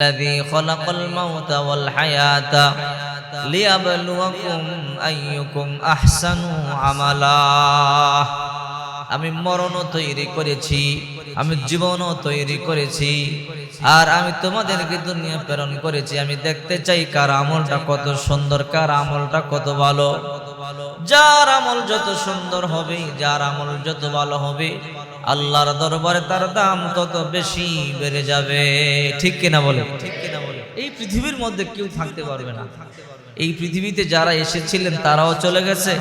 الذي خلق الموت والحياة ليبلوكم أيكم أحسن عملا আমি মরণও তৈরি করেছি, আমি জীবনও তৈরি করেছি, আর আমি তোমাদেরকে দুনিয়া প্রেরণ করেছি। আমি দেখতে চাই কার আমলটা কত সুন্দর, কার আমলটা কত ভালো। যার আমল যত সুন্দর হবে, যার আমল যত ভালো হবে, আল্লাহর দরবারে তার দাম তত বেশি বেড়ে যাবে। ঠিক কিনা বলে? এই পৃথিবীর মধ্যে কেউ থাকতে পারবে না। এই পৃথিবীতে যারা এসেছিলেন তারাও চলে গেছে,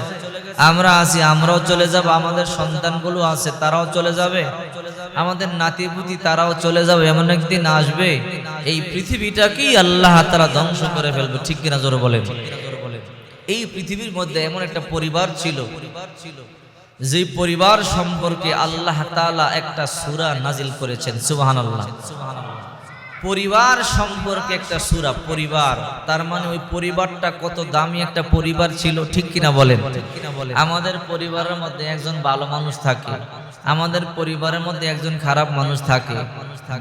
আমরা আছি, আমরাও চলে যাব, আমাদের সন্তানগুলো আছে তারাও চলে যাবে, আমাদের নাতিপুতি তারাও চলে যাবে। এমন একদিন আসবে এই পৃথিবীটাকেই আল্লাহ তাআলা ধ্বংস করে ফেলবে। ঠিক কিনা জোরে বলেন? এই পৃথিবীর মধ্যে এমন একটা পরিবার ছিল, যে পরিবার সম্পর্কে আল্লাহ তাআলা একটা সূরা নাজিল করেছেন। সুবহানাল্লাহ। পরিবার সম্পর্কে একটা সূরা, পরিবার, তার মানে ওই পরিবারটা কত দামি একটা পরিবার ছিল। ঠিক কিনা বলেন? আমাদের পরিবারের মধ্যে একজন ভালো মানুষ থাকে, আমাদের পরিবারের মধ্যে একজন খারাপ মানুষ থাকে,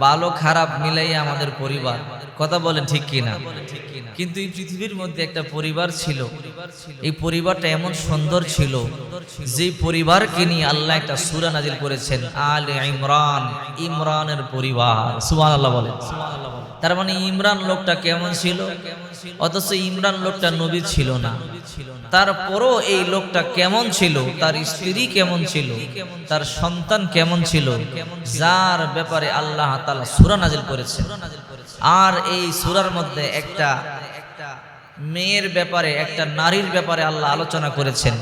ভালো খারাপ মিলাই আমাদের পরিবার। কথা বলেন ঠিক কিনা? কিন্তু এই পৃথিবীর মধ্যে একটা পরিবার ছিল, এই পরিবারটা এমন সুন্দর ছিল যে পরিবারকে নিয়ে আল্লাহ একটা সূরা নাজিল করেছেন, আলে ইমরান, ইমরানের পরিবার। সুবহানাল্লাহ বলেন। তার মানে ইমরান লোকটা কেমন ছিল? অথচ ইমরান লোকটা নবী ছিল না, তারপরও এই লোকটা কেমন ছিল, তার স্ত্রী কেমন ছিল, তার সন্তান কেমন ছিল, যার ব্যাপারে আল্লাহ তাআলা সূরা নাজিল করেছেন। আর এই সূরার মধ্যে একটা মেয়ের ব্যাপারে, একটা নারীর ব্যাপারে আল্লাহ আলোচনা করেছেন।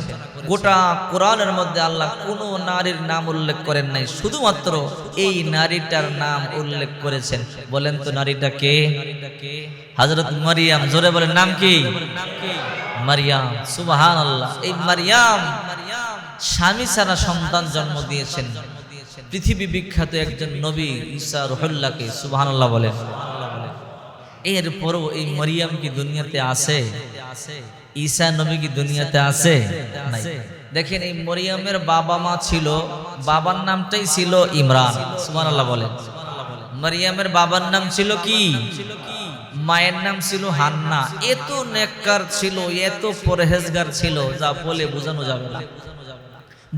গোটা কোরআনের মধ্যে আল্লাহ কোনো নারীর নাম উল্লেখ করেন নাই, শুধুমাত্র এই নারীটার নাম উল্লেখ করেছেন। বলেন তো নারীটা কে? হযরত মারিয়াম। জোরে বলেন, নাম কি? মারিয়াম। সুবহানাল্লাহ। এই মারিয়াম স্বামী ছাড়া সন্তান জন্ম দিয়েছেন পৃথিবী বিখ্যাত একজন নবী ঈসা রুহুল্লাহকে। সুবহানাল্লাহ বলেন। এরপরও এই মারিয়াম কি দুনিয়াতে আছে? ঈসা নবী কি দুনিয়াতে আছে? নাই। দেখেন, এই মারিয়ামের বাবা মা ছিল, বাবার নামটাই ছিল ইমরান। সুবহানাল্লাহ বলেন। মারিয়ামের বাবার নাম ছিল কি? মায়ের নাম ছিল হান্না। এত নেককার ছিল, এত পরহেজগার ছিল, যা বলে বোঝানো যাবে না।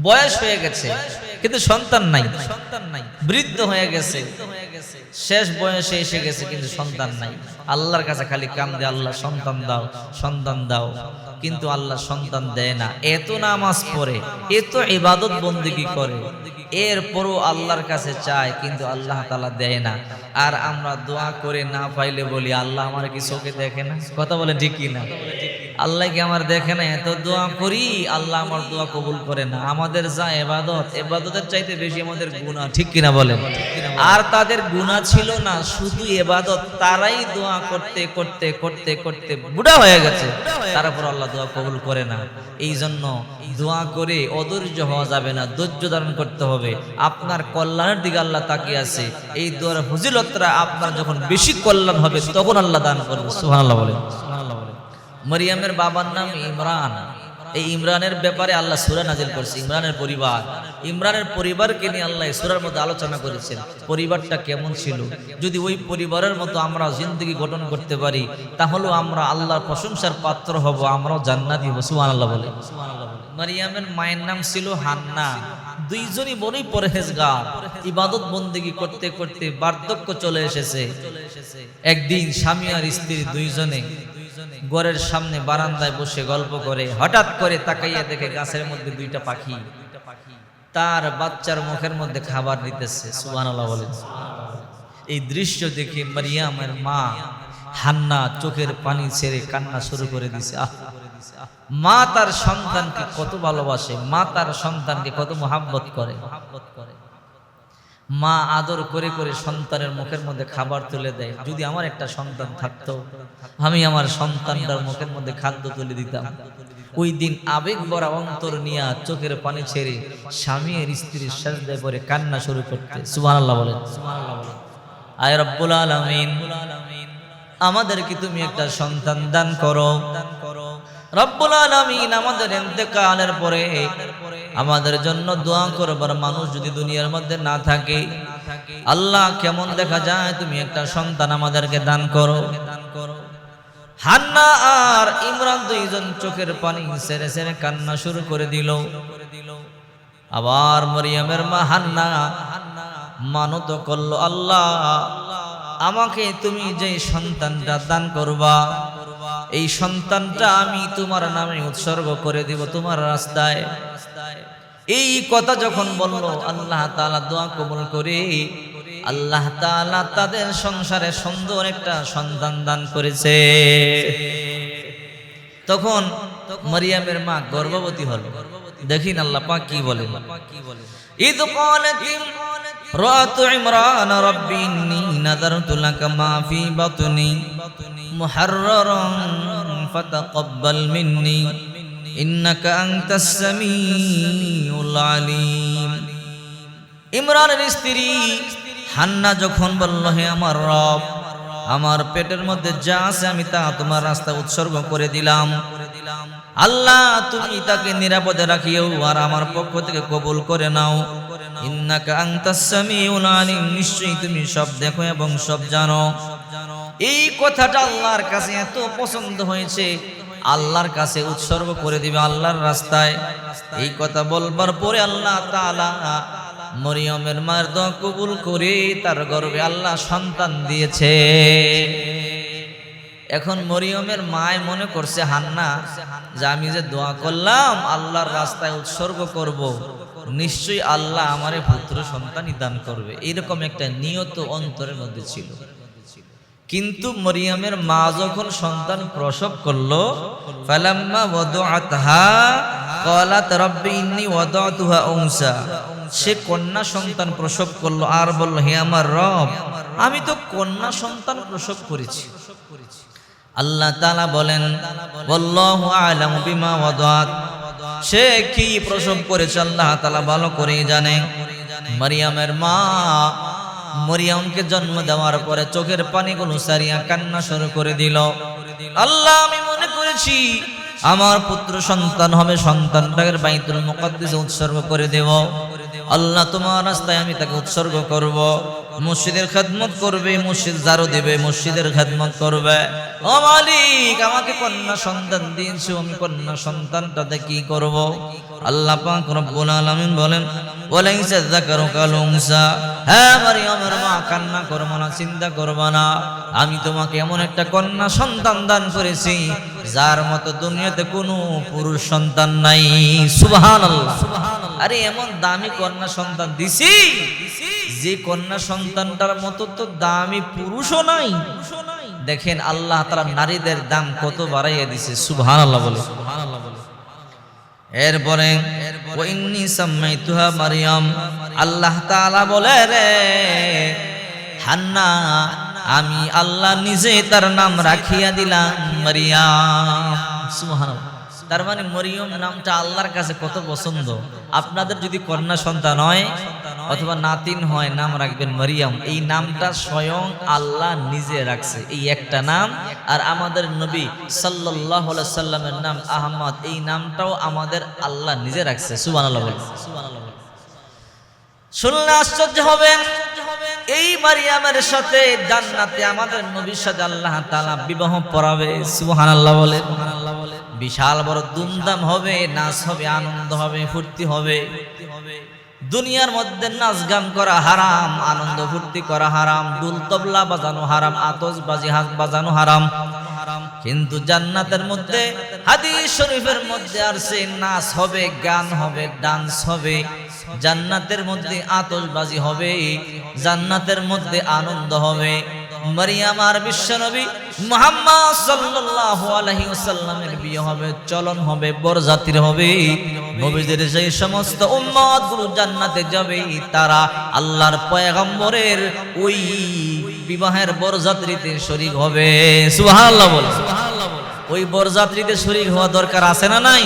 বয়স হয়ে গেছে কিন্তু সন্তান নাই, বৃদ্ধ হয়ে গেছে, শেষ বয়সে এসে গেছে কিন্তু সন্তান নাই। আল্লাহর কাছে খালি কান্দে, আল্লাহ সন্তান দাও, সন্তান দাও, কিন্তু আল্লাহ সন্তান দেয় না। এত নামাজ পড়ে, এত ইবাদত বন্দেগী করে, এরপরও আল্লাহর কাছে চায়, কিন্তু আল্লাহ তাআলা দেয় না। আর আমরা দোয়া করে না পাইলে বলি, আল্লাহ আমার কি চোখে দেখে না? কথা বলে ঠিক কি না? আল্লাহ কি আমার দেখে না? এত দোয়া করি, আল্লাহ আমার দোয়া কবুল করে না। আমাদের যা ইবাদত, ইবাদতের চাইতে বেশি আমাদের গুনাহ। ঠিক কিনা বলেন? আর তাদের গুনাহ ছিল না, শুধু ইবাদত। তারাই দোয়া করতে করতে করতে করতে বুড়া হয়ে গেছে, তারপর আল্লাহ দোয়া কবুল করে না। এই জন্য দোয়া করে অধৈর্য হওয়া যাবে না, ধৈর্য ধারণ করতে হবে। আপনার কল্যাণের দিকে আল্লাহ তাকিয়ে আছে। এই দোয়ার ফজিলতরা আপনার যখন বেশি কল্যাণ হবে, তখন আল্লাহ দান করবে। সুবহানাল্লাহ বলেন। মারিয়ামের বাবার নাম ইমরান। এই ইমরানের ব্যাপারে আল্লাহ সূরা নাজিল করেছে। ইমরানের পরিবার, ইমরানের পরিবারকে নিয়ে আল্লাহ সূরার মধ্যে আলোচনা করেছেন। পরিবারটা কেমন ছিল? যদি ওই পরিবারের মতো আমরা জিন্দেগি গঠন করতে পারি, তাহলে আমরা আল্লাহর প্রশংসার পাত্র হব, আমরাও জান্নাতি হব। সুবহানাল্লাহ বলে। মারিয়ামের মায়ের নাম ছিল হান্না। দুইজনই বড়ই পরহেজগার, ইবাদত বন্দেগী করতে করতে বার্ধক্য চলে এসেছে। একদিন স্বামী আর স্ত্রী দুইজনে ঘরের সামনে বারান্দায় বসে গল্প করে, হঠাৎ করে তাকাইয়া দেখে গাছের মধ্যে দুইটা পাখি তার বাচ্চার মুখের মধ্যে খাবার দিতেছে। সুবহানাল্লাহ বলেন। এই দৃশ্য দেখে মারিয়ামের মা হান্না চোখের পানি ছেড়ে কান্না শুরু করে দিছে। মা তার সন্তানকে কত ভালোবাসে, মা তার সন্তানকে কত মহাব্বত করে। মা আদর করে করে সন্তানের মুখের মধ্যে খাবার তুলে দেয়। যদি আমার একটা সন্তান থাকতো, আমি আমার সন্তানটার মুখের মধ্যে খাদ্য তুলে দিতাম। ওই দিন আবেগ ভরা অন্তর নিয়ে চোখের পানি ছেড়ে স্বামী আর স্ত্রীর সাজদায় পড়ে কান্না শুরু করতে। সুবহানাল্লাহ বলেন। আয় রব্বুল আলামিন, আমাদেরকে তুমি একটা সন্তান দান করো। রব্বুল আলামিন আমাদের ইন্তেকালের পরে আমাদের জন্য দোয়া করবার মানুষ যদি দুনিয়ার মধ্যে না থাকে, আল্লাহ কেমন দেখা যায় তুমি একটা সন্তান আমাদেরকে দান করো। হান্না আর ইমরান দুইজন চোখের পানি ছেড়ে ছেড়ে কান্না শুরু করে দিল। আবার মরিয়মের মা হান্না মানত করলো, আল্লাহ আমাকে তুমি যে সন্তানটা দান করবা, এই সন্তানটা আমি তোমার নামে উৎসর্গ করে দিব তোমার রাস্তায়। এই কথা যখন বলল, আল্লাহ তাআলা দোয়া কবুল করে আল্লাহ তাআলা তাদের সংসারে সুন্দর একটা সন্তান দান করেছে। তখন মরিয়মের মা গর্ভবতী হলো। দেখেন আল্লাহ পাক কি বলেন, ইদ ক্বালাত রাতু ইমরান রাব্বি ইন্নী নাযারতু লাকা মা ফি বাতনি মুহাররারান ফাতাকাব্বাল মিন্নী ইন্নাকা আনতাস সামিউল আলিম। ইমরানের স্ত্রী হান্না যখন বলল, হে আমার রব, আমার পেটের মধ্যে যা আছে আমি তা তোমার রাস্তায় উৎসর্গ করে দিলাম। আল্লাহ তুমি তাকে নিরাপদে রাখিও আর আমার পক্ষ থেকে কবুল করে নাও। ইন্নাকা আনতাস সামিউল আলিম, নিশ্চয়ই তুমি সব দেখো এবং সব জানো। এই কথাটা আল্লাহর কাছে এত পছন্দ হয়েছে, আল্লাহর কাছে উৎসর্গ করে দিবে আল্লাহর রাস্তায়। এই কথা বলবার পরে আল্লাহ তাআলা মরিয়মের মায়ের দোয়া কবুল করে তার গর্ভে আল্লাহ সন্তান দিয়েছে। এখন মরিয়মের মায় মনে করছে হান্না যে আমি যে দোয়া করলাম আল্লাহর রাস্তায় উৎসর্গ করব, নিশ্চয়ই আল্লাহ আমারে পুত্র সন্তানই দান করবে, এরকম একটা নিয়ত অন্তরের মধ্যে ছিল। কিন্তু মরিয়মের মা যখন সন্তান প্রসব করলো, ফালাম্মা ওয়াদআতহা ক্বালাত রাব্বি ইন্নী ওয়াদআতুহা উনসা, সে কন্যা সন্তান প্রসব করলো আর বলল, হে আমার রব, আমি তো কন্যা সন্তান প্রসব করেছি। আল্লাহ তাআলা বলেন, ওয়াল্লাহু আ'লামু বিমা ওয়াদআত, সে কি প্রসব করেছে আল্লাহ তাআলা ভালো করেই জানে। মরিয়মের মা মরিয়মকে জন্ম দেওয়ার পরে চোখের পানিগুলো সারিয়া কান্না শুরু করে দিল। আল্লাহ আমি মনে করেছি আমার পুত্র সন্তান হবে, সন্তানটাকে বাইতুল মুকাদ্দাসে উৎসর্গ করে দেব। আল্লাহ তোমার রাস্তায় আমি তাকে উৎসর্গ করব, মসজিদের খেদমত করবে, মসজিদ ঝাড়ু দিবে, মসজিদের খেদমত করবে। ও মালিক, আমাকে কন্যা সন্তান দিয়েছো, আমি কন্যা সন্তানটাতে কি করব? আল্লাহ পাক রব্বুল আলামিন বলেন, ওয়ালাইসা যাকারু কাল উনসা, হ্যাঁ মরিয়মের মা কান্না করবে না, চিন্তা করবে না, আমি তোমাকে এমন একটা কন্যা সন্তান দান করেছি যার মতো দুনিয়াতে কোনো পুরুষ সন্তান নাই। সুবহানাল্লাহ। আরে এমন দামি কন্যা সন্তান দিছি যে কন্যা সন্তানটার মতো তো দামি পুরুষও নাই। দেখেন আল্লাহ তাআলা নারীদের দাম কত বাড়াইয়া দিছে। সুবহানাল্লাহ বলে। এরপরে ওয়াইন্নী সাম্মাইতুহা মারইয়াম, আল্লাহ তাআলা বলে, রে হান্না, আমি আল্লাহ নিজে তার নাম রাখিয়া দিলাম মারইয়াম। সুবহানাল্লাহ। তার মানে মরিয়ম নামটা আল্লাহর কাছে কত পছন্দ। আপনাদের যদি কন্যা সন্তান হয় অথবা নাতিন হয়, নাম রাখবেন মরিয়ম। এই নামটা স্বয়ং আল্লাহ নিজে রাখছে, এই একটা নাম। আর আমাদের নবী সাল্লাল্লাহু আলাইহি সাল্লামের নাম আহমদ, এই নামটাও আমাদের আল্লাহ নিজে রাখছে। সুবহানাল্লাহ। শুনলে আশ্চর্য হবেন, এই মারিয়ামের সাথে জান্নাতে আমাদের নবীর সাথে আল্লাহ তাআলা বিবাহ পড়াবে। সুবহানাল্লাহ বলে। বিশাল বড় দুমদাম হবে, নাচ হবে, আনন্দ হবে, ফুর্তি হবে। দুনিয়ার মধ্যে নাচ গান করা হারাম, আনন্দ ফুর্তি করা হারাম, দুল তবলা বাজানো হারাম, আতশবাজি হাত বাজানো হারাম। কিন্তু জান্নাতের মধ্যে হাদিস শরীফের মধ্যে আসছে নাচ হবে, গান হবে, ডান্স হবে, জান্নাতের মধ্যে আতশবাজি হবে, জান্নাতের মধ্যে আনন্দ হবে। মারিয়াম আর বিশ্বনবী মুহাম্মদ সাল্লাল্লাহু আলাইহি ওয়াসাল্লামের বিয়ে হবে, চলন হবে, বরযাত্রী হবে। নবীদের সেই সমস্ত উম্মতগুলো জান্নাতে যাবে, তারা আল্লাহর পয়গম্বরের ওই বিবাহের বরযাত্রীতে শরীক হবে। সুবহানাল্লাহ বলে। ওই বরযাত্রীতে শরীক হওয়া দরকার আছে না নাই?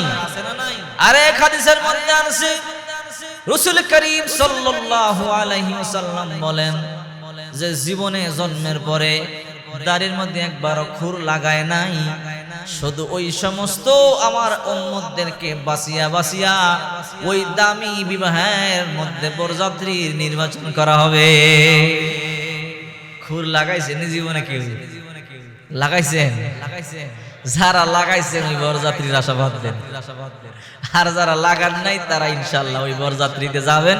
আরে হাদিসের মধ্যে আছে, রাসূল করিম সাল্লাল্লাহু আলাইহি ওয়াসাল্লাম বলেন যে জীবনে জন্মের পরে দাড়ির মধ্যে একবারও খুর লাগায় নাই, শুধু ওই সমস্ত আমার উম্মতদেরকে বাঁচিয়া বাঁচিয়া ওই দামি বিবাহের মধ্যে বরযাত্রীর নির্বাচন করা হবে। খুর লাগাইছেন জীবনে কেউ? লাগাইছেন? যারা লাগাইছেন ওই বরযাত্রীর আশাবাদ দেন, আর যারা লাগান নাই তারা ইনশাআল্লাহ ওই বরযাত্রীতে যাবেন।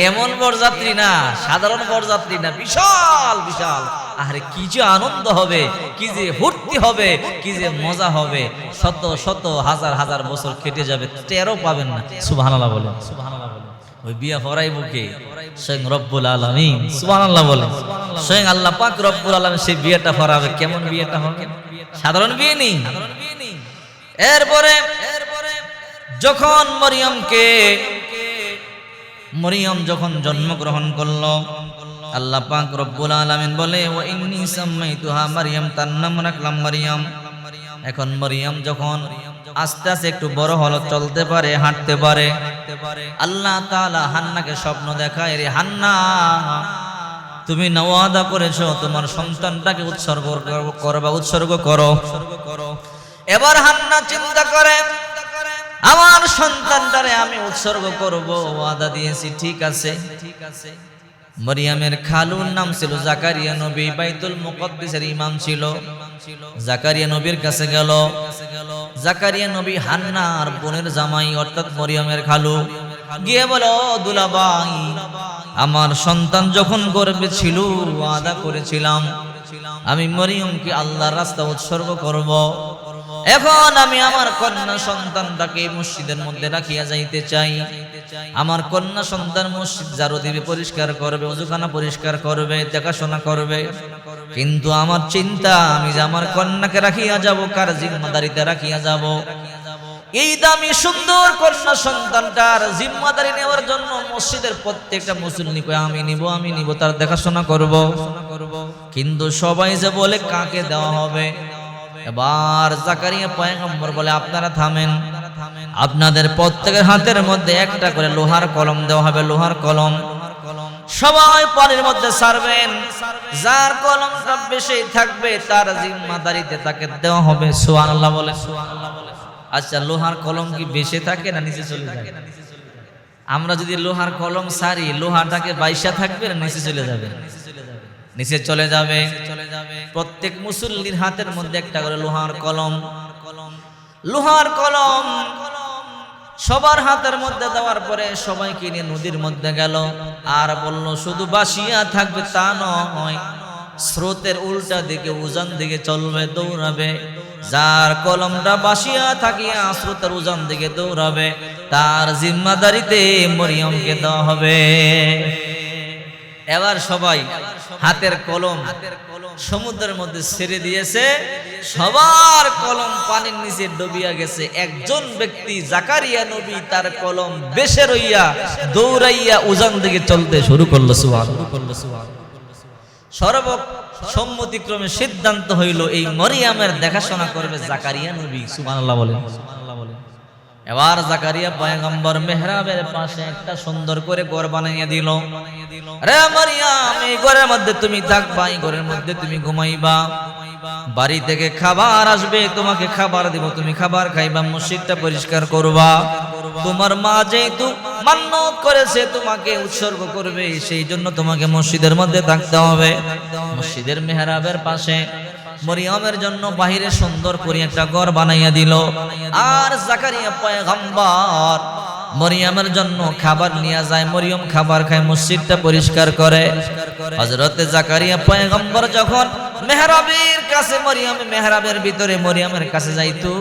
এমন বরযাত্রী না, সাধারণ বরযাত্রী না, বিশাল বিশাল। আরে কি যে আনন্দ হবে, কি যে ফুর্তি হবে, কি যে মজা হবে। শত শত হাজার হাজার বছর কেটে যাবে, টেরও পাবেন না। সুবহানাল্লাহ বলেন, সুবহানাল্লাহ বলেন। ওই বিয়া পড়াইব কে? স্বয়ং রব্বুল আলামিন। সুবহানাল্লাহ বলেন। স্বয়ং আল্লাহ পাক রব্বুল আলামিন সেই বিয়েটা পড়াবে। কেমন বিয়েটা হবে? সাধারণ বিয়ে নেই। এরপরে যখন মরিয়ম যখন জন্মগ্রহণ করলো, আল্লাহ পাক রব্বুল আলামিন বলে ওয়া ইন্নী সাম্মাইতুহা মারইয়াম, তার নাম রাখলাম মারইয়াম। এখন মরিয়ম যখন আস্তে আস্তে একটু বড় হলো, চলতে পারে, হাঁটতে পারে, আল্লাহ তাআলা হান্নাকে স্বপ্ন দেখায়, রে হান্না, তুমি ওয়াদা করেছো তোমার সন্তানটাকে উৎসর্গ করো। এবার হান্না চিন্তা করে, আমার সন্তানটারে আমি উৎসর্গ করব, ওয়াদা দিয়েছি, ঠিক আছে। মরিয়মের খালুর নাম ছিল জাকারিয়া নবী, বাইতুল মুকদ্দিসের ইমাম ছিল। জাকারিয়া নবীর কাছে গেল। জাকারিয়া নবী হান্নার বোনের জামাই অর্থাৎ মরিয়মের খালু, গিয়ে বলো, দুলাভাই, আমার সন্তান যখন গর্ভে ছিল ওয়াদা করেছিলাম আমি মরিয়মকে আল্লাহর রাস্তা উৎসর্গ করব। এখন আমি আমার কন্যা সন্তানটাকে মসজিদের মধ্যে রাখিয়া যাইতে চাই। আমার কন্যা সন্তান মসজিদ ঝাড়ু দিবে, পরিষ্কার করবে, ওযুখানা পরিষ্কার করবে, দেখাশোনা করবে। কিন্তু আমার চিন্তা, আমি যে আমার কন্যাকে রাখিয়া যাব, কার জিম্মাদারিতে রাখিয়া যাব? এই দামি সুন্দর কন্যা সন্তানটার জিম্মাদারি নেওয়ার জন্য মসজিদের প্রত্যেকটা মুসল্লি কয় আমি নিব, তার দেখাশোনা করব। কিন্তু সবাই যে বলে কাকে দেওয়া হবে। এবার জাকারিয়া পয়গম্বর বলে, আপনারা থামেন, আপনাদের প্রত্যেকের হাতের মধ্যে একটা করে লোহার কলম দেওয়া হবে, লোহার কলম। সবাই পানির মধ্যে ছাড়বেন, যার কলমটা বেশি থাকবে তার জিম্মাদারিতে তাকে দেওয়া হবে। সুবহানাল্লাহ বলে। আচ্ছা, লোহার কলম কি বেশি থাকে না নিচে চলে যায়? আমরা যদি লোহার কলম ছাড়ি, লোহাটাকে বাইসা থাকবে না নিচে চলে যাবে? নিচে চলে যাবে। প্রত্যেক মুসল্লির হাতের মধ্যে একটা করে লোহার কলম। লোহার কলম সবার হাতের মধ্যে দেওয়ার পরে সবাইকে নিয়ে নদীর মধ্যে গেল। আর বলল, শুধু বাসিয়া থাকবে তা নয়, স্রোতের উল্টা দিকে উজান দিকে চলবে, দৌড়াবে। যার কলমটা বাসিয়া থাকিয়া স্রোতের উজান দিকে দৌড়াবে, তার জিম্মাদারিতে মরিয়মকে দেওয়া হবে। এবার সবাই হাতের কলম সমুদ্রের মধ্যে ছেড়ে দিয়েছে, সবার কলম পানির নিচে ডুবিয়া গেছে। একজন ব্যক্তি জাকারিয়া নবী তার কলম বেশে রইয়া দৌড়াইয়া উজান দিকে চলতে শুরু করলো। সুবহানাল্লাহ। সর্বসম্মতিক্রমে সিদ্ধান্ত হইল এই মরিয়মের দেখাশোনা করবে জাকারিয়া নবী। সুবহানাল্লাহ বলেন। এবার জাকারিয়া পয়গম্বর মেহরাবের পাশে একটা সুন্দর করে ঘর বানাইয়া দিল। রে মরিয়ম, এই ঘরের মধ্যে তুমি থাকবা, এই ঘরের মধ্যে তুমি ঘুমাইবা। বাড়ি থেকে খাবার আসবে, তোমাকে খাবার দিব, তুমি খাবার খাইবা, মসজিদটা পরিষ্কার করবা। তোমার মা যেহেতু মান্নত করেছে তোমাকে উৎসর্গ করবে, সেই জন্য তোমাকে মসজিদের মধ্যে থাকতে হবে। মসজিদের মেহরাবের পাশে মরিয়মের জন্য বাহিরে সুন্দর করে একটা ঘর বানাইয়া দিল। আর জাকারিয়া পয়গম্বর মরিয়মের জন্য খাবার নিয়ে যায়, মরিয়ম খাবার খায়, মসজিদটা পরিষ্কার করে। হযরত জাকারিয়া পয়গম্বর যখন মেহরাবের কাছে, মেহরাবের ভিতরে মরিয়মের কাছে যাইতো,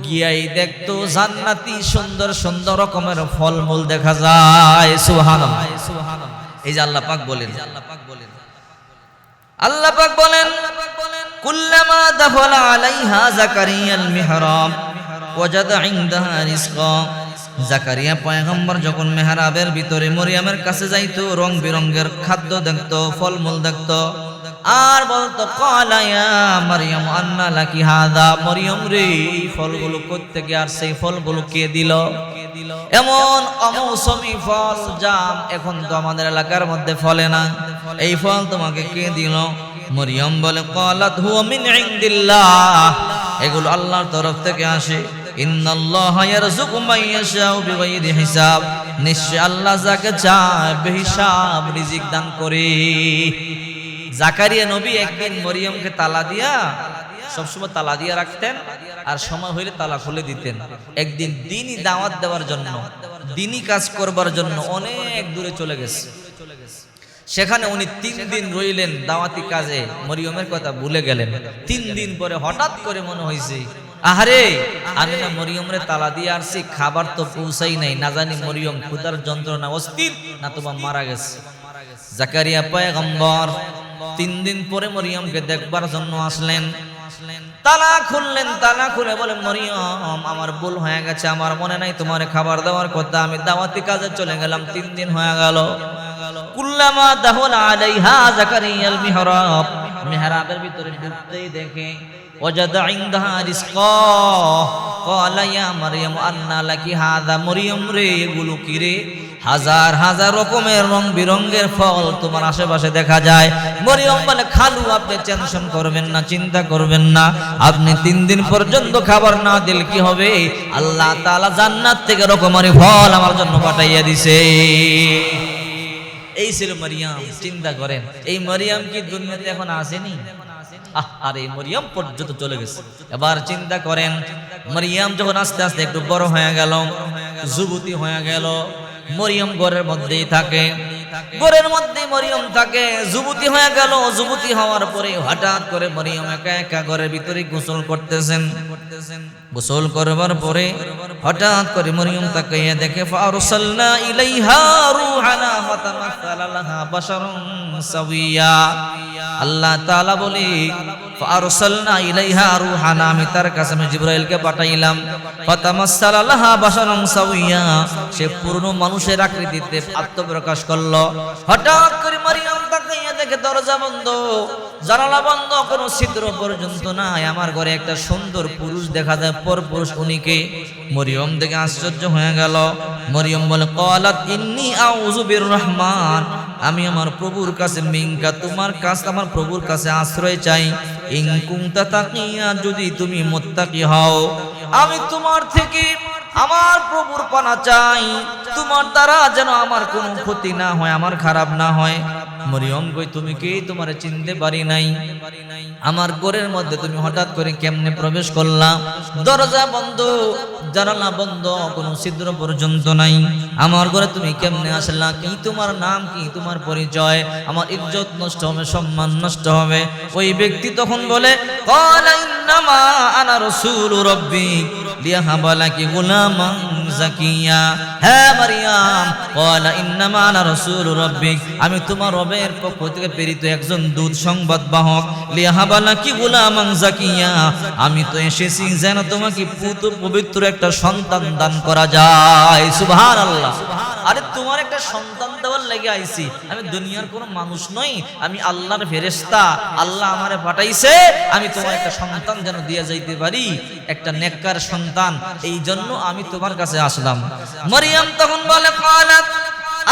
গিয়াই দেখতো জান্নাতি সুন্দর সুন্দর রকমের ফলমূল দেখা যায়। সুবহানাল্লাহ। এই যে আল্লাহ পাক বলেন, আল্লাহ পাক বলেন, কুল্লামা দাখালা আলাইহা জাকারিয়াল মিহরাব ওয়াজাদা ইনদাহা রিজকা। জাকারিয়া পয়গম্বর যখন মেহরাবের ভিতরে মরিয়মের কাছে যাইতো, রং বেরঙের খাদ্য দেখতো, ফলমূল দেখতো, আর বলতো, ক্বালা ইয়া মারইয়াম আন্না লাকি হাযা। মরিয়ম রে, এই ফলগুলো কোত্থেকে আর সেই ফলগুলো কে দিল? এমন অমৌসুমী ফল জাম এখন তো আমাদের এলাকার মধ্যে ফলে না, এই ফল তোমাকে কে দিল? মরিয়ম বলে, ক্বালাত হুয়া মিন ইনদিল্লাহ, এগুলো আল্লাহর তরফ থেকে আসে। ইন্নাল্লাহা ইয়ারযুকু মান ইয়াশাউ বিগাইরি হিসাব, নিশ্চয় আল্লাহ যাকে চায় বেহিসাব রিজিক দান করে। জাকারিয়া নবী একদিন মরিয়মকে তালা দিয়া, সবসময় তালা দিয়া রাখতেন আর সময় হইলে তালা খুলে দিতেন। একদিন দিনই দাওয়াত দেওয়ার জন্য, দিনই কাজ করবার জন্য অনেক দূরে চলে গেছে। সেখানে উনি 3 দিন রইলেন দাওয়াতি কাজে, মরিয়মের কথা ভুলে গেলেন। 3 দিন পরে হঠাৎ করে মনে হয়েছে, আহারে আমি না মরিয়মরে তালা দিয়ে আসছি, খাবার তো পৌঁছাই নাই, না জানি মরিয়ম ক্ষুধার যন্ত্রণা অস্থির না তোমার মারা গেছে। জাকারিয়া পয়গম্বর 3 দিন পরে মরিয়মকে দেখবার জন্য আসলেন। তালা খুললেন, তালা খুলে বলে, মরিয়ম আমার ভুল হয়ে গেছে, আমার মনে নাই তোমার খাবার দেওয়ার কথা, আমি দাওয়াতি কাজে চলে গেলাম, 3 দিন হয়ে গেল। কুল্লামা দাখালা আলাইহা জাকারিয়াল মিহরাব, মিহরাবের ভিতরে ঢুকতেই দেখে ওয়াজাদা ইনদাহা রিজকা ক্বালা ইয়া মারইয়াম আন্না লাকি হাযা, মরিয়ম রে এগুলো কি রে? হাজার হাজার রকমের রং বিরঙ্গের ফল তোমার আশেপাশে দেখা যায়। মরিয়ম বলে, খালু আপনি টেনশন করবেন না, চিন্তা করবেন না, আপনি 3 দিন পর্যন্ত খাবার না দিলে কি হবে? আল্লাহ তাআলা জান্নাত থেকে রকমারি ফল আমার জন্য পাঠাইয়া দিছে। এই ছিল মরিয়ম। চিন্তা করেন, এই মরিয়ম কি দুনিয়াতে এখন আসেনি? আর এই মরিয়ম পর্যন্ত চলে গেছে। এবার চিন্তা করেন, মরিয়ম যখন আস্তে আস্তে একটু বড় হয়ে গেল, যুবতী হয়ে গেল, মরিয়ম ঘরের মধ্যেই থাকে, ঘরের মধ্যেই মরিয়ম থাকে, যুবতী হয়ে গেল। যুবতী হওয়ার পরে হঠাৎ করে মরিয়ম একা একা ঘরের ভিতরে গোসল করতেছেন। গোসল করবার পরে হঠাৎ করে মরিয়ম তাকাইয়া দেখে, ফারসালনা ইলাইহা রূহানা ফাতামাসসালা লাহা বাশারুন সাওয়িয়া। আল্লাহ তাআলা বলে, ফারসালনা ইলাইহা রূহানা, আমি তার কাছে আমি জিবরাইলকে পাঠাইলাম, ফাতামাসসালা লাহা বাশারুন সাওয়িয়া, সে পূর্ণ মানুষের আকৃতিতে আত্মপ্রকাশ করলো। হঠাৎ করে মরিয়ম তাকাইয়া দেখে দরজা বন্ধ, জানালা বন্ধ, কোনো ছিদ্র পর্যন্ত নাই। আমার ঘরে একটা সুন্দর পুরুষ দেখা যায়, পরপুরুষ। উনিকে মরিয়ম দেখে আশ্চর্য হয়ে গেল। মরিয়ম বলে, ক্বালাত ইন্নী আউযু বিররহমান, আমি আমার প্রভুর কাছে, মিনকা তোমার কাছে, আমার প্রভুর কাছে আশ্রয় চাই। ইন কুনতা তাকিয়া, যদি তুমি মুত্তাকি হও, আমি তোমার থেকে আমার প্রভুর পানা চাই, তোমার দ্বারা যেন আমার কোনো ক্ষতি না হয়, আমার খারাপ না হয়। মরিয়ম কই, তুমি কি? তোমারে চিনতে পারি নাই, আমার ঘরের মধ্যে তুমি হঠাৎ করে কেমনে প্রবেশ করলা? দরজা বন্ধ, জানালা বন্ধ, কোনো ছিদ্র পর্যন্ত নাই, আমার ঘরে তুমি কেমনে আসলা? কি তোমার নাম, কি তোমার পরিচয়? আমার ইজ্জত নষ্ট হবে, সম্মান নষ্ট হবে। ওই ব্যক্তি তখন বলে, ক্বালা ইন্নামা আনা রাসূলু রাব্বিক লিয়াহাবা লাকি গুলামান যাকিয়া। হ্যাঁ মারিয়াম, ক্বালা ইন্নামা আনা রাসূলু রাব্বিক, আমি তোমার রবের পক্ষ থেকে প্রেরিত একজন দূত, সংবাদ বাহক। লিয়াহাবা লাকি গুলামান যাকিয়া, আমি তো এসেছি যেন তোমাকে পবিত্র একটা সন্তান দান করা যায়। সুবহানাল্লাহ। আরে তোমার একটা সন্তান দেওয়ার লেগে আইছি, আমি দুনিয়ার কোনো মানুষ নই, আমি আল্লাহর ফেরেশতা, আল্লাহ আমারে পাঠাইছে, আমি তোমার একটা সন্তান যেন দিয়ে যাইতে পারি, একটা নেককার সন্তান, এই জন্য আমি তোমার কাছে আসলাম। মরিয়ম তখন বলে, ক্বালাত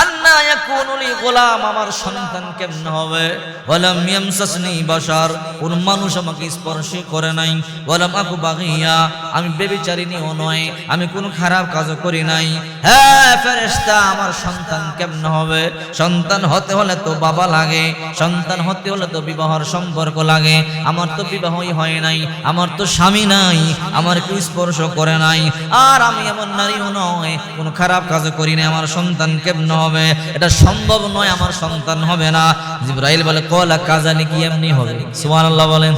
আন্না ইয়াকুনু লি গোলাম, আমার সন্তান কেমনে হবে? ওয়ালাম ইয়ামসাসনি বাশার, কোন মানুষ আমাকে স্পর্শ করে নাই। ওয়ালাম আকু বাগিয়া, আমি ব্যভিচারিণীও নয়, আমি কোনো খারাপ কাজও করি নাই। হ্যাঁ ফেরেশতা, আমার সন্তান কেমনে হবে? সন্তান হতে হলে তো বাবা লাগে, সন্তান হতে হলে তো বিবাহর সম্পর্ক লাগে। আমার তো বিবাহই হয় নাই, আমার তো স্বামী নাই, আমার কেউ স্পর্শ করে নাই, আর আমি এমন নারীও নয়, কোনো খারাপ কাজও করি না, আমার সন্তান কেমনে হবে? এটা সম্ভব নয়, আমার সন্তান হবে না। জিবরাইল বলে, ক্বালা কাযালিকা, এমনি হবে। সুবহানাল্লাহ বলেন।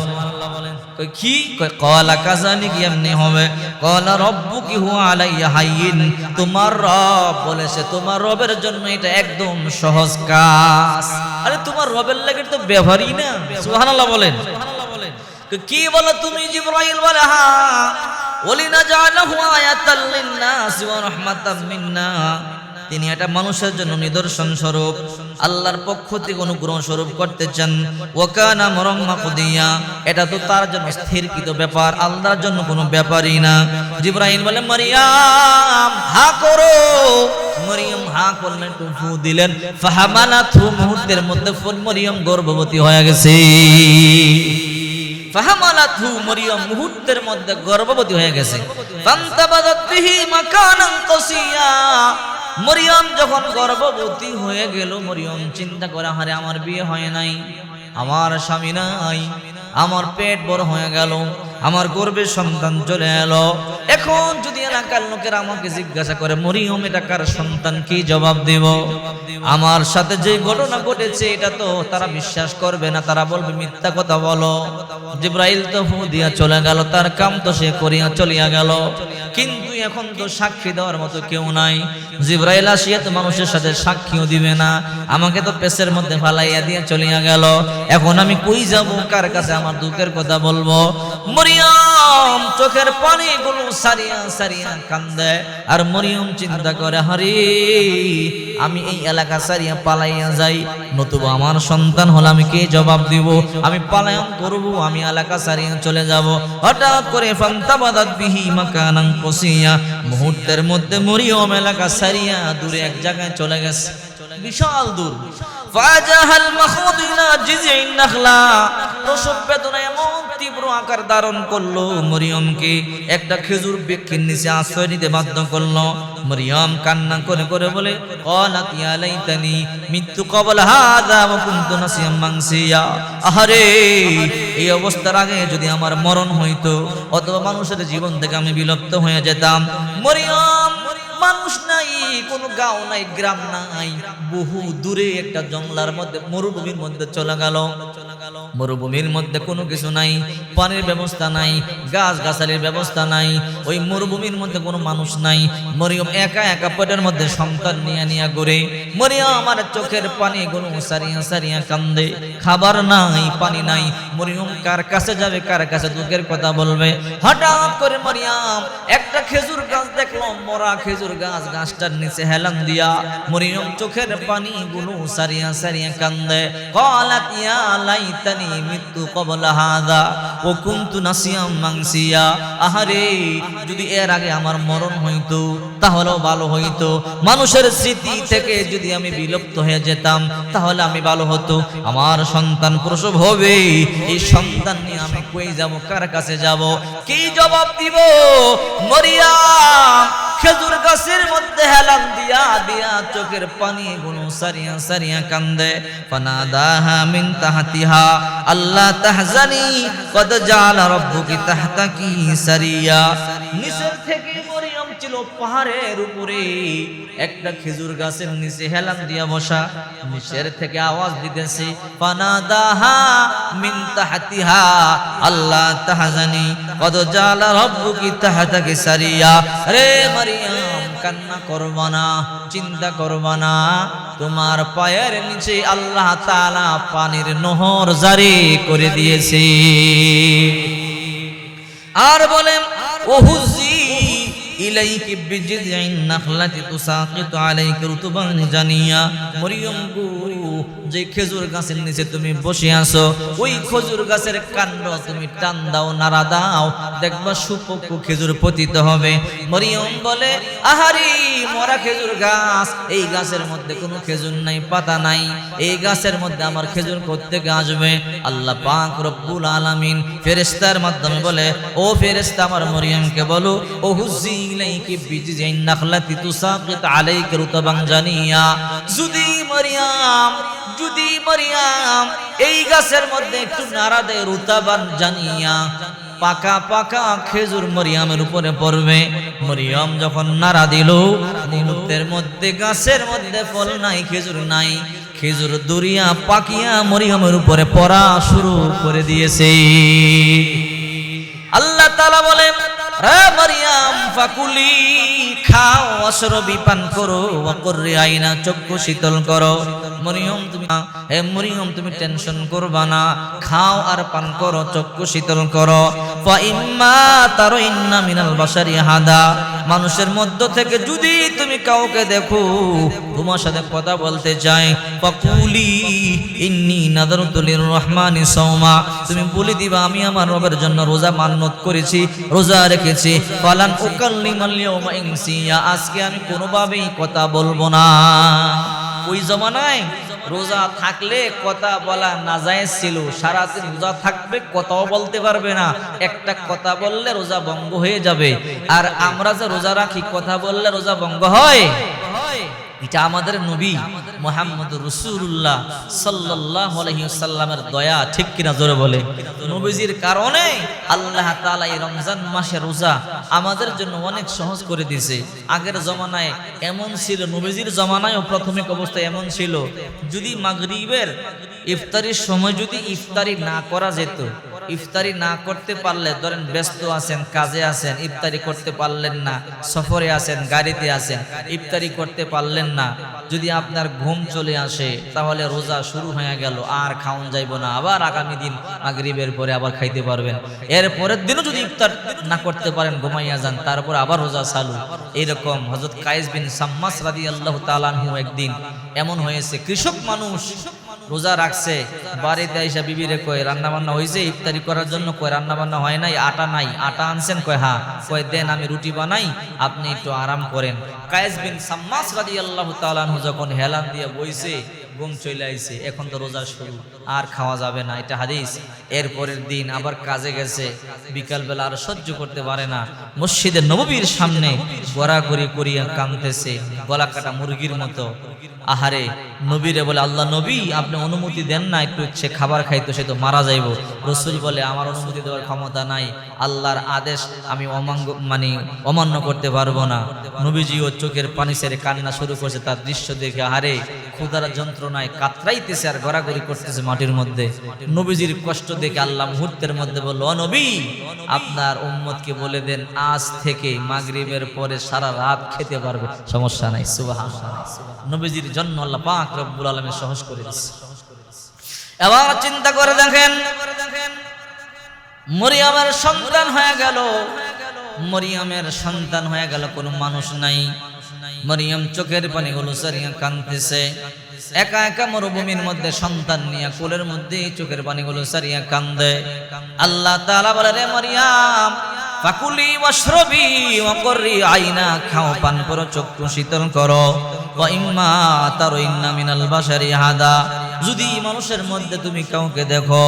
কি? ক্বালা কাযালিকা, এমনি হবে। ক্বালা রাব্বুকি হুয়া আলাইয়া হায়্যিন, তোমার রব বলেছে, তোমার রবের জন্য এটা একদম সহজ কাজ। আরে তোমার রবের লাগে তো ব্যাপারই না। সুবহানাল্লাহ বলেন। কি বলো তুমি? জিবরাইল বলে, হ্যাঁ, ওয়ালিনাজআলাহু আয়াতাল লিন-নাসি ওয়া রাহমাতাম মিন্না, তিনি এটা মানুষের জন্য নিদর্শন স্বরূপ, আল্লাহর পক্ষ থেকে অনুগ্রহ স্বরূপ করতে চান। ওয়া কানা আমরান মাকদিয়া, এটা তো তার জন্য স্থিরকৃত ব্যাপার, আল্লাহর জন্য কোনো ব্যাপারই না। জিবরাইল বলে, মারিয়াম হা করো। মরিয়ম হা করলেন, ফু দিলেন, ফাহামালাতহু, মুহূর্তের মধ্যে মরিয়ম গর্ভবতী হয়ে গেছে। ফাহামালাতহু মরিয়ম মুহূর্তের মধ্যে গর্ভবতী হয়ে গেছে ফান্তাবাদাত বিহি মাকানান কসিয়া মরিয়ম যখন গর্ভবতী হয়ে গেল মরিয়ম চিন্তা করে আরে আমার বিয়ে হয় নাই আমার স্বামী নাই আমার পেট বড় হয়ে গেল আমার গর্ভে সন্তান চলে এলো এখন যদি এলাকার লোকেরা আমাকে জিজ্ঞাসা করে মরিয়ম এটা কার সন্তান কি জবাব দেব আমার সাথে যে ঘটনা ঘটেছে এটা তো তারা বিশ্বাস করবে না তারা বলবে মিথ্যা কথা বলো জিবরাইল তো ফু দিয়া চলে গেল তার কাম তো সে করিয়া চলিয়া গেল কিন্তু এখন তো সাক্ষী দেওয়ার মতো কেউ নাই জিবরাইল আসিয়া তো মানুষের সাথে সাক্ষীও দিবে না আমাকে তো পেশের মধ্যে ফালাইয়া দিয়া চলিয়া গেল এখন আমি কই যাব কার কাছে আমার দুঃখের কথা বলবো মরিয়ম চোখের পানিগুলো সারিয়া সারিয়া কান্দে আর মরিয়ম চিন্তা করে হারে আমি এই এলাকা সারিয়া পালাইয়া যাই নতুবা আমার সন্তান হলে আমি কে জবাব দিব আমি পালায়ন করব আমি এলাকা সারিয়া চলে যাব হঠাৎ করে ফান্তাবাদাত বিহি মাকানান কসিয়া মুহূর্তের মধ্যে মরিয়ম এলাকা সারিয়া দূরে এক জায়গায় চলে গেছে বিশাল দূর ফাজাহাল মাখুদ ইলা জিযইন নাখলা প্রসব বেদনা এমন তীব্র আকার ধারণ করলো মরিয়মকে একটা খেজুর বৃক্ষের নিচে আশ্রয় নিতে বাধ্য করলো মরিয়ম কান্না করে করে বলে ক্বালাত ইয়া লাইতানি মিতু ক্বাবলা হাযা ওয়া কুনতু নাসিয়াম মানসিয়া আহারে এই অবস্থার আগে যদি আমার মরণ হইতো অথবা মানুষের জীবন থেকে আমি বিলুপ্ত হয়ে যেতাম মরিয়ম মানুষ নাই কোনো গাঁও নাই গ্রাম নাই বহু দূরে একটা জঙ্গলার মধ্যে মরুভূমির মধ্যে চলে গেল মরুভূমির মধ্যে কোনো কিছু নাই পানির ব্যবস্থা নাই গাছ গাছালির ব্যবস্থা নাই ওই মরুভূমির মধ্যে কোনো মানুষ নাই মরিয়ম একা একা পেটের মধ্যে সন্তান নিয়ে নিয়ে ঘুরে মরিয়ম আমার চোখের পানি গুলো সারিয়া সারিয়া কান্দে খাবার নাই পানি নাই মরিয়ম কার কাছে যাবে কার কাছে দুঃখের কথা বলবে হঠাৎ করে মরিয়ম একটা খেজুর গাছ দেখলো মরা খেজুর গাছ গাছটার নিচে হেলান দিয়া মরিয়ম চোখের পানি গুলো সারিয়া সারিয়া কান্দে ক্বালাত ইয়া লাইতানি মিতু ক্বাবলা হাযা ওয়া কুনতু নাসিয়াম মানসিয়া আহারে যদি এর আগে আমার মরণ হইতো তাহলেও ভালো হইতো মানুষের স্মৃতি থেকে যদি আমি বিলুপ্ত হয়ে যেতাম তাহলে আমি ভালো হতো আমার সন্তান প্রসব হবে এই সন্তান নিয়ে আমি কই যাব কার কাছে যাব কি জবাব দিব মরিয়ম খেজুর গাছের মধ্যে হেলান দিয়া দিয়া চোখের পানি গুলো সারিয়া সারিয়া কান্দে ফানাদাহা মিন তাহতিহা আল্লাহ তাহজানি কদ জাআলা রাব্বুকি তাহতাকি সারিয়া নিচের থেকে মরিয়ম ছিল পাহাড়ের উপরে একটা খেজুর গাছের নিচে হেলান দিয়া বসা নিচের থেকে আওয়াজ দিতেছে ফানাদাহা মিন তাহতিহা আল্লাহ তাহজানি কদ জাআলা রাব্বুকি তাহতাকি সারিয়া রে মরিয়ম কান্না করবা না চিন্তা করবা না তোমার পায়ের নিচে আল্লাহ তাআলা পানির নহর জারি করে দিয়েছে আর বলেন ওহুজি ইলাইকি বিজিযইন নাখলাতি তুসাকিতু আলাইকা রুতবান জানিয়া মরিয়ম গো যে খেজুর গাছের নিচে তুমি বসে আছো ওই খেজুর গাছের কাণ্ড তুমি টান দাও নাড়া দাও দেখবা সুপক্ষ খেজুর পতিত হবে মরিয়ম বলে আহারি মরা খেজুর গাছ এই গাছের মধ্যে কোনো খেজুর নাই পাতা নাই এই গাছের মধ্যে আমার খেজুর কোত্থেকে আসবে আল্লাহ পাক রব্বুল আলামিন ফেরেশতার মাধ্যমে বলে ও ফেরেশতা আমার মরিয়মকে বলো ও হুজি ইলাইকি বিজিযইন নাখলাতি তুসাকিত আলাইকা রুতবান জানিয়া যদি মরিয়ম এই গাছের মধ্যে একটু নাড়া দেয় রুতাবান জানিয়া পাকা পাকা খেজুর মরিয়মের উপরে পড়বে মরিয়ম যখন নাড়া দিল মুহূর্তের মধ্যে গাছের মধ্যে ফল নাই খেজুর নাই খেজুর দরিয়া পাকিয়া মরিয়মের উপরে পড়া শুরু করে দিয়েছে আল্লাহ তাআলা বলেন হে মরিয়ম ফাকুলি খাও অশরবি পান করো ওয়া কুররি আইনা চক্ষু শীতল করো মরিয়ম তুমি টেনশন করবা না খাও আর পান করো চক্ষু শীতল করো ফা ইম্মা তারাইন্না মিনাল বাশারি হাদা মানুষের মধ্য থেকে যদি তুমি কাউকে দেখো তোমার সাথে কথা বলতে চাই ফাকুলি ইন্নী নাযারতু লির রহমানি সাওমা তুমি বলে দিবা আমি আমার রবের জন্য রোজা মান্নত করেছি রোজা রেখেছি ফালান উকাল্লিমাল ইয়াউমা ইনসিয়া আজকে আমি কোনোভাবেই কথা বলবো না ওই জমানায় রোজা থাকলে কথা বলা নাজায়েজ ছিল, সারাদিন রোজা থাকবে কথাও বলতে পারবে না, একটা কথা বললে রোজা ভঙ্গ হয়ে যাবে। আর আমরা যে রোজা রাখি কথা বললে রোজা ভঙ্গ হয়। এটা আমাদের নবী মুহাম্মদ রাসূলুল্লাহ সাল্লাল্লাহু আলাইহি ওয়াসাল্লামের দয়া, ঠিক কিনা জোরে বলে। নবীজির কারণে আল্লাহ তাআলা এই রমজান মাসে রোজা আমাদের জন্য অনেক সহজ করে দিয়েছে। আগের জমানায় এমন ছিল, নবীজির জমানায়ও প্রাথমিক অবস্থায় এমন ছিল, যদি মাগরিবের ইফতারির সময় যদি ইফতারি না করা যেত, ইফতারি না করতে পারলে, ধরেন ব্যস্ত আছেন, কাজে আছেন, ইফতারি করতে পারলেন না, সফরে আছেন, গাড়িতে আছেন, ইফতারি করতে পারলেন না, যদি আপনার ঘুম চলে আসে তাহলে রোজা শুরু হয়ে গেল, আর খাওন যাইব না, আবার আগামী দিন মাগরিবের পরে আবার খাইতে পারবেন। এর পরের দিনও যদি ইফতার না করতে পারেন, ঘুমাইয়া যান, তারপর আবার রোজা চালু। এইরকম হযরত কায়েস বিন সাম্মাস রাদিয়াল্লাহু তাআলা আনহু একদিন এমন হয়েছে, কৃষক মানুষ রোজা রাখছে, বাড়িতে আইসা বিবিরে কয় রান্না বান্না হয়েছে ইফতারি করার জন্য, কয় রান্না বান্না হয় নাই, আটা নাই, আটা আনছেন, কয় হ্যাঁ, কয় দেন আমি রুটি বানাই, আপনি একটু আরাম করেন। কায়েস বিন সাম্মাস রাদিয়াল্লাহু তাআলা আনহু যখন হেলান দিয়ে বইছে, ঘুম চলে আইছে, এখন তো রোজা শুরু, আর খাওয়া যাবে না, এটা হাদিস। এরপরের দিন আবার কাজে গেছে, বিকালবেলা আর সহ্য করতে পারে না, মসজিদে নববীর সামনে গড়াগড়ি করিয়া কাঁদতেছে, গলা কাটা মুরগির মতো। আহারে, নবীরে বলে, আল্লাহ নবী আপনি অনুমতি দেন না, একটু সে খাবার খাইতো, সে তো মারা যাইব। রসুল বলে, আমার অনুমতি দেওয়ার ক্ষমতা নাই, আল্লাহর আদেশ আমি অমান্য করতে পারবো না। নবীজিও চোখের পানি ছেড়ে কান্না শুরু করছে, তার দৃশ্য দেখে আহারে ক্ষুধার যন্ত্রণায় কাতরাইতেছে আর গড়াগড়ি করতেছে মাটির মধ্যে। নবীজির কষ্ট দেখে আল্লাহ মুহূর্তের মধ্যে বলল, ও নবী, আপনার উম্মতকে বলে দেন আজ থেকে মাগরিবের পরে সারা রাত খেতে পারবে, সমস্যা নাই। সুবহানাল্লাহ। নবীজির জন্য আল্লাহ পাক রব্বুল আলামিন সহজ করে দিয়েছে। এবার চিন্তা করে দেখেন, মরিয়মের সন্তান হয়ে গেল, মরিয়মের সন্তান হয়ে গেল, কোনো মানুষ নাই। মরিয়ম চোখের পানিগুলো সারিয়া কাঁদতেছে, একা একা মরুভূমির মধ্যে সন্তান নিয়ে কোলের মধ্যে চোখের পানিগুলো সারিয়া কান্দে। আল্লাহ তাআলা বলে, রে মরিয়ম, ফাকুলি ওয়াশরবি ওয়াকরি আইনা, খাও পান করো, চক্ষু শীতল করো। ওয়া ইম্মা তারাইন্না মিনাল বাশারি হাদা, যদি মানুষের মধ্যে তুমি কাউকে দেখো,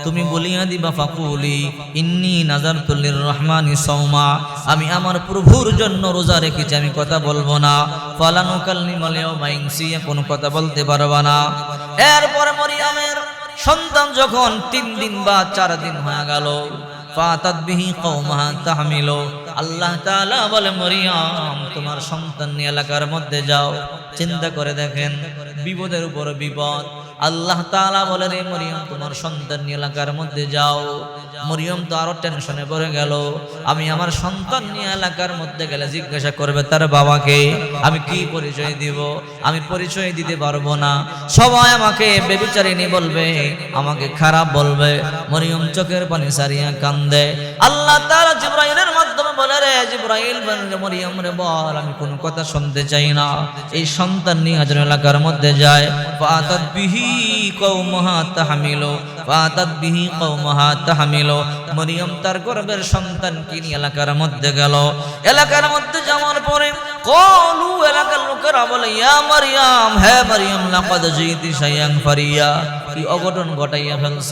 তুমি বলিয়া দিবা ফাকুলি ইন্নী নাযারতু লির রহমানি সাওমা, আমি আমার প্রভুর জন্য রোজা রেখেছি, আমি কথা বলবো না। ফালানুকাল্লিমাল ইয়াওমা ইনসিয়া, কোনো কথা বলতে পারবা না। এরপর মরিয়মের সন্তান যখন 3 দিন বা 4 দিন হয়ে গেল, ফাতাত বিহি কওমাহা তাহমিলু, আল্লাহ তাআলা বলে, মরিয়ম তোমার সন্তান নিয়ে এলাকার মধ্যে যাও। চিন্তা করে দেখেন, বিপদের উপর বিপদ। আল্লাহ তাআলা বলে, রে মরিয়ম তোমার সন্তান নিয়ে এলাকার মধ্যে যাও। মরিয়ম তো আরো টেনশনে পড়ে গেল, আমি আমার সন্তান নিয়ে এলাকার মধ্যে গেলে জিজ্ঞাসা করবে তার বাবাকে, আমি কি পরিচয় দিব? আমি পরিচয় দিতে পারবো না, সবাই আমাকে বেবিচারিনী বলবে, আমাকে খারাপ বলবে। মরিয়ম চোখের পানি সারিয়া কান্দে। আল্লাহ তাআলা জিবরাইলের মাধ্যমে বলে, রে জিবরাইল, মরিয়ম রে বল, আমি কোনো কথা শুনতে চাই না, এই সন্তান নিয়ে হাজার এলাকার মধ্যে যায়। ফাতাত বিহি কওমাহা তাহমিলু, ফাতাত বিহি কওমাহা তাহমিলু, মরিয়ম তার গর্ভের সন্তানকে নিয়ে এলাকার মধ্যে গেল। এলাকার মধ্যে যাওয়ার পরে কলু, এলাকার লোকেরা বলে, ইয়া মরিয়ম, হে মরিয়ম, লাকাদ জিতি শাইআন ফারিয়া, কি অঘটন ঘটাইয়া ফেলছ।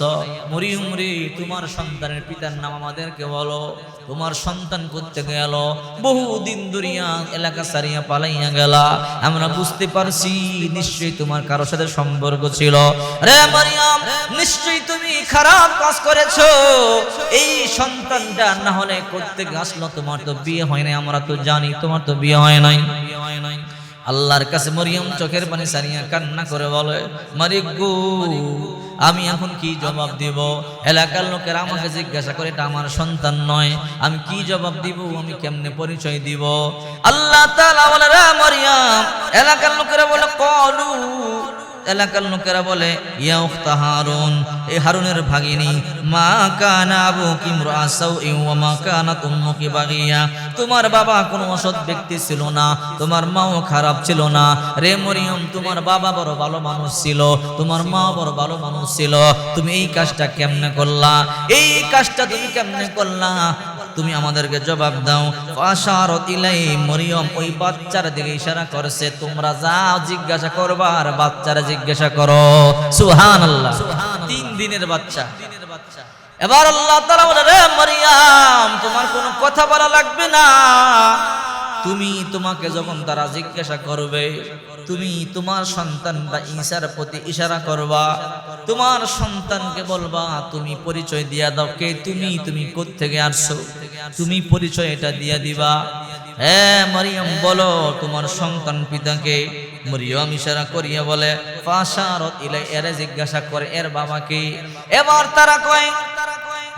মরিয়ম রে, তোমার সন্তানের পিতার নাম আমাদেরকে বলো, তোমার সন্তান করতে গেল, বহুদিন দুনিয়া এলাকা সারিয়া পালাইয়া গেলা, আমরা বুঝতে পারছি নিশ্চয়ই তোমার কারোর সাথে সম্পর্ক ছিল। রে মরিয়ম, নিশ্চয়ই তুমি খারাপ কাজ করেছো, এই সন্তানটা না হলে করতে আসলো, তোমার তো বিয়ে হয় নাই, আমরা তো জানি তোমার তো বিয়ে হয় নাই। আল্লাহর কাছে মরিয়ম চোখের পানি সারিয়া কান্না করে বলে, মালিক গো, আমি এখন কি জবাব দিব? এলাকার লোকেরা আমাকে জিজ্ঞাসা করে, এটা আমার সন্তান নয়, আমি কি জবাব দিব? আমি কেমনে পরিচয় দিব? আল্লাহ তাআলা বলে, রে মরিয়ম, এলাকার লোকেরা বলে, কলু, এলাকার লোকেরা বলে, ইয়া উখতা হারুন, এই হারুনের ভাগিনী, মা কানা আবুকি ইমরাআ সাউইন ওয়া মা কানাত উম্মুকি বাগিয়া, তোমার বাবা কোনো অসৎ ব্যক্তি ছিল না, তোমার মাও খারাপ ছিল না। রে মরিয়ম, তোমার বাবা বড় ভালো মানুষ ছিল, তোমার মা বড় ভালো মানুষ ছিল, তুমি এই কাজটা কেমনে করলা? এই কাজটা তুমি কেমনে করলা? তুমি আমাদেরকে জবাব দাও। ফাশারাত ইলাই, মরিয়ম ওই বাচ্চার দিকে ইশারা করছে, তোমরা যাও জিজ্ঞাসা করবা আর বাচ্চারা জিজ্ঞাসা করো। সুবহানাল্লাহ। 3 দিনের বাচ্চা। এবার আল্লাহ তাআলা বলে, রে মরিয়ম, তোমার কোনো কথা বলা লাগবে না। তোমাকে যখন তারা জিজ্ঞাসা করবে, তুমি তোমার সন্তান বা ঈসার প্রতি ইশারা করবা, তোমার সন্তানকে বলবা, তুমি পরিচয় দিয়া দাও, কে তুমি কোত্থেকে আসছো, তুমি পরিচয় এটা দিয়া দিবা। হ্যাঁ মরিয়ম, বলো তোমার সন্তান পিতাকে। মরিয়ম ইশারা করিয়া বলে, ফাশারাত ইলাই, এরে জিজ্ঞাসা করে এর বাবাকে। এবার তারা কয়,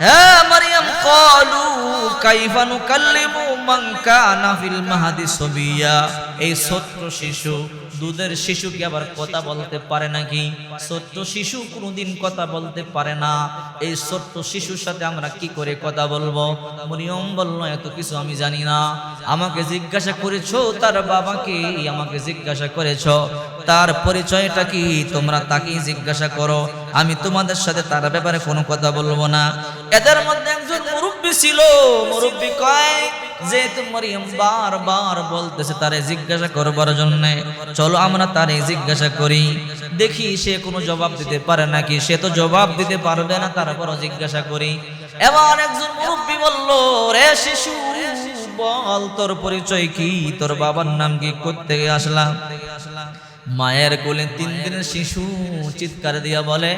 হ্যাঁ মরিয়ম, ক্বালু কাইফা নুকাল্লিমু মান কানা ফিল মাহদি সাবিয়া। এই ছোট্ট শিশু, দুধের শিশু কি আবার কথা বলতে পারে নাকি? ছোট্ট শিশু কোনোদিন কথা বলতে পারে না। এই ছোট্ট শিশুর সাথে আমরা কি করে কথা বলবো? মরিয়ম বলল, এত কিছু আমি জানি না। আমাকে জিজ্ঞাসা করেছো তার বাবাকে, আমাকে জিজ্ঞাসা করেছো তার পরিচয়টা কি, তোমরা তাকেই জিজ্ঞাসা করো, আমি তোমাদের সাথে তার ব্যাপারে কোনো কথা বলবো না। এদের মধ্যে একজন মুরব্বী ছিল। মুরব্বী কয়, যেহেতু মরিয়ম বারবার বলতেছে তারে জিজ্ঞাসা করবার জন্য, চলো আমরা তারে জিজ্ঞাসা করি, দেখি সে কোনো জবাব দিতে পারে নাকি। সে তো জবাব দিতে পারবে না, তারপরও জিজ্ঞাসা করি। এবার একজন মুরব্বী বলল, রে শিশু, বল তোর পরিচয় কি, তোর বাবার নাম কি, কোত্থেকে আসলাম? মায়ের কোলে 3 দিনের শিশু চিৎকার দিয়া বলে,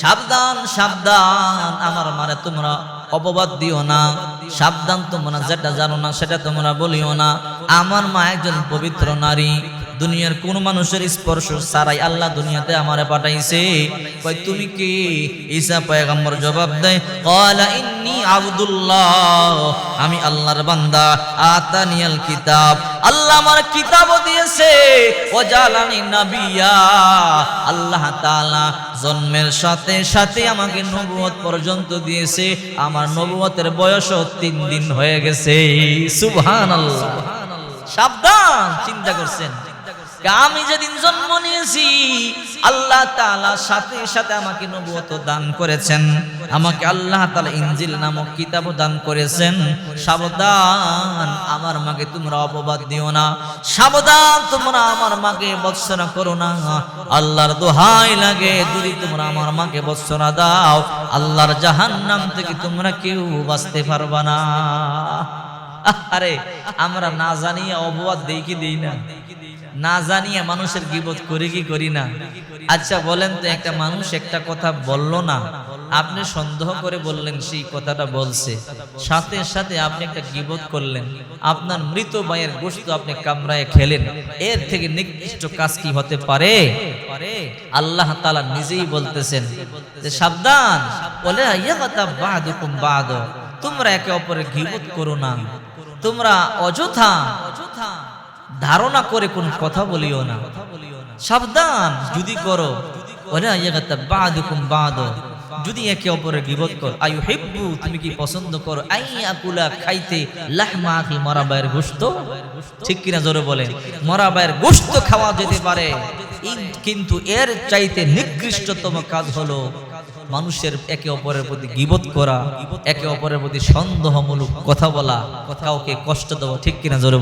সাবধান সাবধান, আমার মানে তোমরা অপবাদ দিও না, সাবধান, তোমরা যেটা জানো না সেটা তোমরা বলিও না। আমার মা একজন পবিত্র নারী, দুনিয়ার কোন মানুষের স্পর্শ ছাড়াই আল্লাহ দুনিয়াতে আমারে পাঠাইছে। কয় তুমি কি? ঈসা পয়গম্বর জবাব দেয়, ক্বালা ইন্নী আবদুল্লাহ, আমি আল্লাহর বান্দা। আতানিয়াল কিতাব, আল্লাহ আমার কিতাব দিয়েছে। ও জালানি নবিয়া, আল্লাহ তাআলা জন্মের সাথে সাথে আমাকে নবুয়ত পর্যন্ত দিয়েছে। আমার নবুয়তের বয়সও 3 দিন হয়ে গেছে। সুবহানাল্লাহ। সাবধান, চিন্তা করছেন, আমি যেদিন জন্ম নিয়েছি আল্লাহ তাআলা সাথে সাথে আমাকে নবুয়ত দান করেছেন, আমাকে আল্লাহ তাআলা ইনজিল নামক কিতাব দান করেছেন। সাবধান, আমার মাকে তোমরা অপবাদ দিও না, সাবধান, তোমরা আমার মাকে ভৎসনা করো না। আল্লাহর দোহাই লাগে, যদি তোমরা আমার মাকে ভৎসনা দাও, আল্লাহর জাহান্নাম থেকে তোমরা কেউ বাঁচতে পারবা না। আরে আমরা না জানিয়ে অপবাদ দেই কি দেই না? না জানিয়ে মানুষের গীবত করি কি করি না? আচ্ছা বলেন তো, একটা মানুষ একটা কথা বললো না, আপনি সন্দেহ করে বললেন সেই কথাটা বলছে, সাথে সাথে আপনি একটা গীবত করলেন, আপনার মৃত ভাইয়ের গোশত আপনি কামড়ায় খেলেন, এর থেকে নিকৃষ্ট কাজ কি হতে পারে? আল্লাহ তাআলা নিজেই বলতেছেন যে সাবধান, বলে ইয়াগাতাব বা'দুকুম বা'দ, তোমরা একে অপরের গীবত করো না, তোমরা অযথা ধারণা করে কোন কথা বলিও না। সাবধান, যদি করো, ওয়ালা ইয়াগাতাব বা'দুকুম বা'দ, যদি একে অপরের গীবত করো। আইয়ুহিব্বু, তুমি কি পছন্দ করো, আইয়াকুলা, খাইতে, লাহমা আখি, মরা ভাইয়ের গোশত? ঠিক কিনা জোরে বলেন। মরা ভাইয়ের গোশত খাওয়া যেতে পারে, কিন্তু এর চাইতে নিকৃষ্টতম কাজ হলো মানুষের একে অপরের প্রতি গীবত করা, একে অপরের প্রতি সন্দেহমূলক কথা বলা, কাউকে কষ্ট দেওয়া। ঠিক কিনা জোরে